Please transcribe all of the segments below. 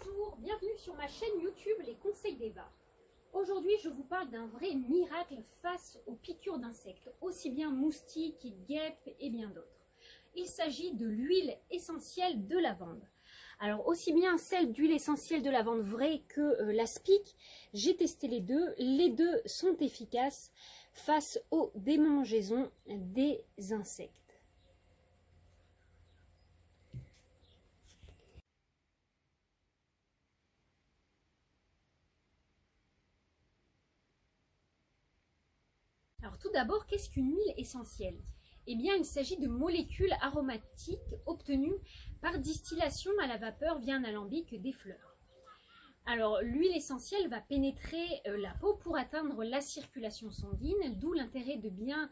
Bonjour, bienvenue sur ma chaîne YouTube Les Conseils d'Eva. Aujourd'hui, je vous parle d'un vrai miracle face aux piqûres d'insectes, aussi bien moustiques, guêpes et bien d'autres. Il s'agit de l'huile essentielle de lavande. Alors, aussi bien celle d'huile essentielle de lavande vraie que l'aspic, j'ai testé les deux. Les deux sont efficaces face aux démangeaisons des insectes. Alors tout d'abord, qu'est-ce qu'une huile essentielle? Eh bien, il s'agit de molécules aromatiques obtenues par distillation à la vapeur via un alambic des fleurs. Alors, l'huile essentielle va pénétrer la peau pour atteindre la circulation sanguine, d'où l'intérêt de bien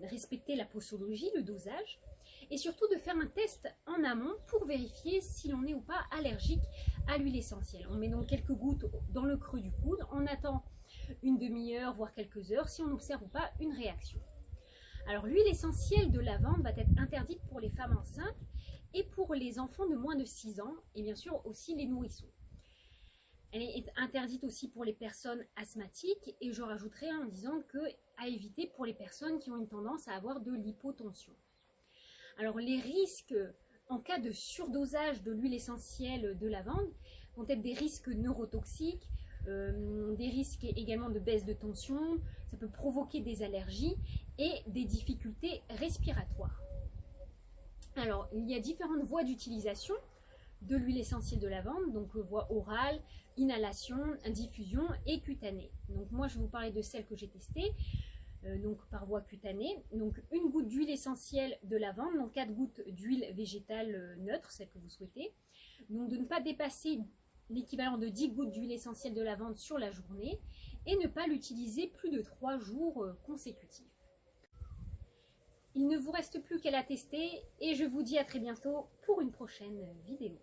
respecter la posologie, le dosage, et surtout de faire un test en amont pour vérifier si l'on est ou pas allergique à l'huile essentielle. On met donc quelques gouttes dans le creux du coude, on attend une demi-heure, voire quelques heures, si on n'observe pas une réaction. Alors, l'huile essentielle de lavande va être interdite pour les femmes enceintes et pour les enfants de moins de 6 ans, et bien sûr aussi les nourrissons. Elle est interdite aussi pour les personnes asthmatiques, et je rajouterai en disant que à éviter pour les personnes qui ont une tendance à avoir de l'hypotension. Alors, les risques en cas de surdosage de l'huile essentielle de lavande vont être des risques neurotoxiques, des risques également de baisse de tension, ça peut provoquer des allergies et des difficultés respiratoires. Alors, il y a différentes voies d'utilisation de l'huile essentielle de lavande, donc voie orale, inhalation, diffusion et cutanée. Donc moi je vais vous parler de celle que j'ai testée, donc par voie cutanée. Donc une goutte d'huile essentielle de lavande, donc 4 gouttes d'huile végétale neutre, celle que vous souhaitez. Donc de ne pas dépasser l'équivalent de 10 gouttes d'huile essentielle de lavande sur la journée et ne pas l'utiliser plus de 3 jours consécutifs. Il ne vous reste plus qu'à la tester et je vous dis à très bientôt pour une prochaine vidéo.